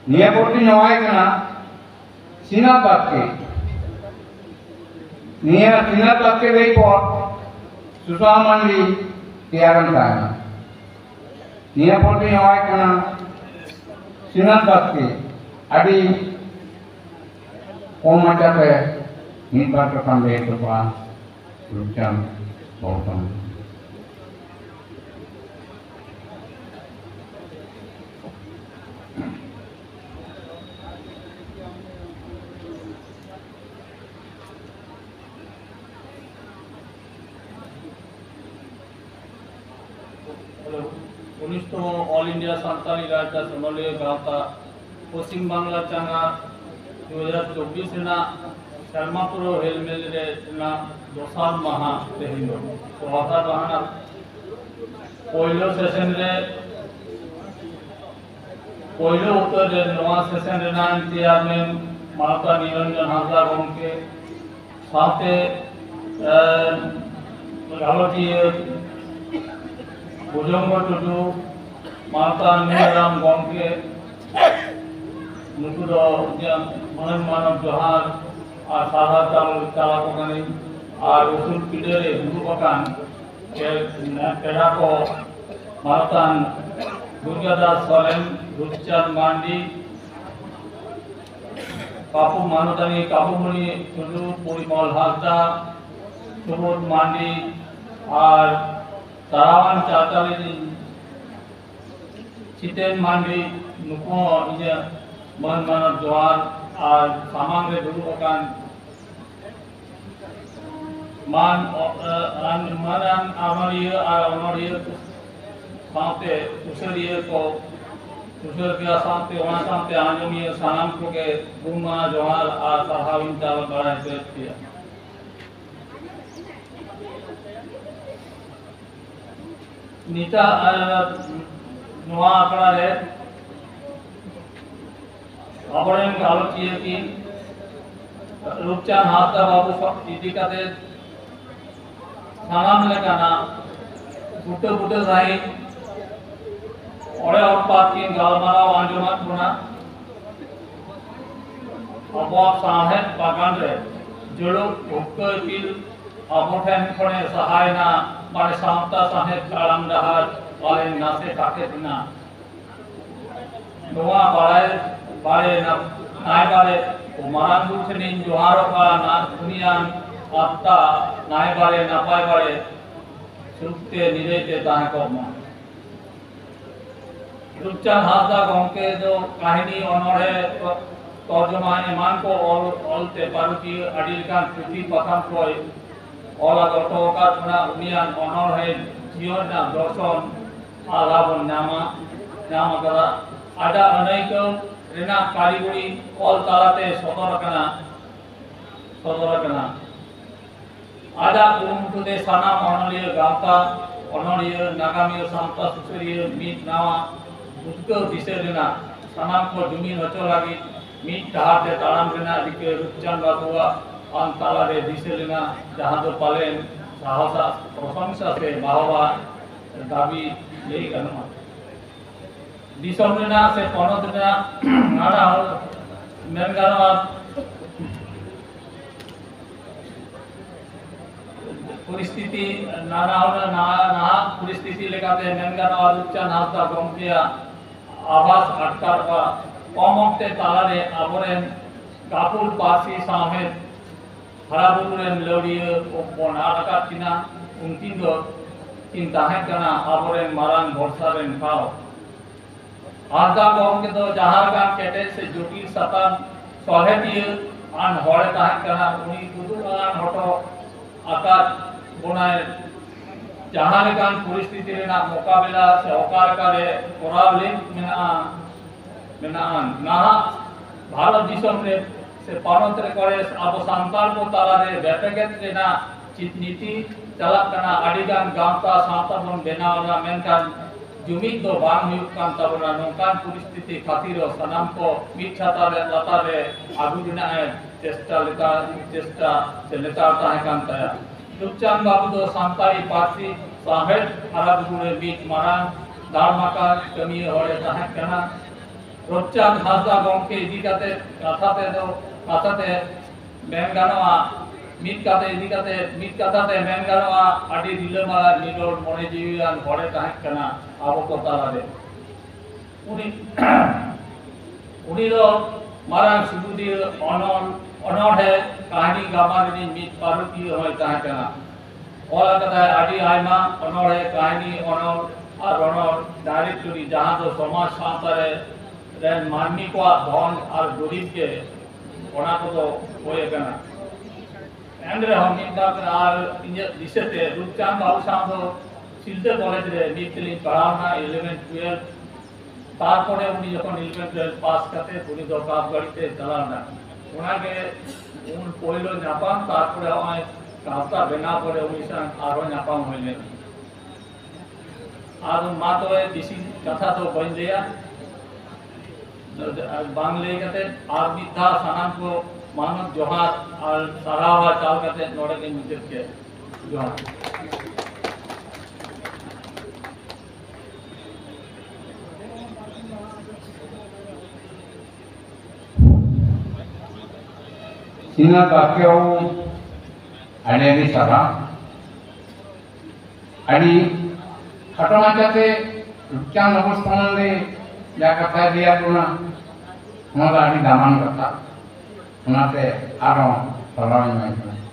निया पोटी नवाई कना सिना बातके निया सिना बातके गई पर सुषमा मंडी तैयारन ताना निया पोटी नवाई कना सिना बातके अड़ी कोमाटा पे नींद बात का ले तो पा रुचान बहुत ऑल इंडिया सान्ताली राज्य समन्वय गावता पश्चिम बांगला चांगा 2024 रेना शर्मापुर हेलमेल रे ना दोसार महा तेहिनो तो हता दहाना पहिलो सेशन रे पहिलो उत्तर रे नवा सेशन रे ना चेयरमैन माता निरंजन हाजरा गमके साथे गावती भुजंग टुडू माता नीराम गमके नुकु दो मन मानव जोहार और सारा चाला को गनी और उसूल पीढ़े गुरु बकान के पेड़ा को मातान दुर्गादास सोरेन रुपचांद मांडी कापू मानुदानी काबूमणि टुडू परिमल हाजरा सुबोध मांडी और तारावान चाचाली चितेन मांडी नुको इजे मन मानव जोहार और सामांग रे दुरु बकान मान मानन आमरिय और अनरिय साथे उसरिय को उसर के साथे वहां साथे आजमिय सानाम को के गुमा जोहार और साहाविन चाल बड़ा है किया नीता नवा आंकड़ा है अपने आलोचित की रूपचांद हाजरा बाबू सब इदी काते सानाम लेकाना बुटे बुटे जाई ओरे और पात की गालमारा वांजुमात बुना अबाब साहेब बागान रे जोड़ो भुक्कर पिल अबोठन खने सहायना मारे सामता साहेब कालम दहार वाले नासे ताके दिना नोआ बारे ना नाय बारे उमारान दूसरे जोहारों का ना दुनिया आपता नाय बारे ना पाए बारे सुखते निरेते ताहे को मा रूपचांद हाजरा गमके जो कहानी अनोड़े तर्जमा ईमान को ऑलते पारुकी अडिलकान कृति पथम कोई ऑला गतोका थुना उनियान अनोड़े जीवन ना दर्शन आलाबन नामा करा आदा अनेक रेना कारीगरी ऑल तालाते सदर कना आदा कुरुमुटुदे साना अनलिय गावता अनलिय नागामिय सांता सुसरिय मीत नावा उत्तर दिशे रेना साना को जुमीन हचो लागी मीत डहार ते ताड़ाम रेना दिके रूपचांद बाबुआ आन ताला रे दिशे रेना जहां दो पालेन साहसा प्रशंसा से बाहवा दाबी यही करना दिसम रेना से पनत रेना नाड़ा मेनगानवा परिस्थिति नाना ना परिस्थिति लेकाते मेनगानवा रूपचांद हाजरा गमकेया आवास अटकार का कमते तालारे आबरेन कापुल पासी साहेब हराबुरेन लौड़िय बनारका तिना उनकिन दो किन ताहे कना आबरेन मारान भरसारेन खाओ हाजरा गमके तो जहार का केटे से जटिल सतान सहेदिय आन हड़े ताहे कना उनी कुदुरान हटो आकार बनाए जहां लेकान परिस्थिति रेना मुकाबला से ओकार करे कोरावलिन मेनान ना भारत दिसम रे से पानंतर करे अब सांताल को ताला रे बेटगेत रेना चितनीति चलत कना अडिगान गांवता साता बन बेनावला मेनकान जुमिद दो बांग हुयुक कान तबना नोकान परिस्थिति खातिर सनाम को मिछाता रे लता रे आगु दिना है चेष्टा से लेता ताहे कान तया रूपचांद बाबू दो सांताली पासी साहेब हराबुरे बीच मारान दारमाका कमी होड़े ताहे कना रूपचांद हांसदा गमके इदी काते कथाते मेन गानोआ मीत काते इदी काते मीत कथाते मेन गानोआ आडी रिलामाला निरोल मने जीवियान हरे ताहें कना आबो को तालारे उनी दो मारांग सुबुदिर अनोढ़े कहानी गामारिनी मीत पारुती होय ताहें कना ओला कथा आडी आयमा अनोढ़े कहानी अनोढ़ और रणोढ़ डायरेक्ट करी जहां दो समाज सावतारे रेन माननी को धन और गरीब के ओना को तो होय कना एंड्रे हम मिंदा और इजे दिसेते रूपचांद बाबू साहब दो सिलते कॉलेज रे नीतली पढ़ावना 11 12 तारपरे उनी যখন 11 12 पास करते उनी दो काप गड़िते चलाना ওনাকে উন পয়লো জাপান তারপরে আমায় কাপটা বেনা পরে উনি আরো জাপান হইলেন আর মা তো দিশি কথা তো বইন দেয়া বাংলা কাতে আর মিথ্যা সানাম को मानव जोहार और सरावा चाल करते नोड़े के मित्र के जोहार Sina bakyo ane di sara adi kata macam te lucang nabos tangan de ya kata dia tuna nggak adi daman kata nggak te arong tolong macam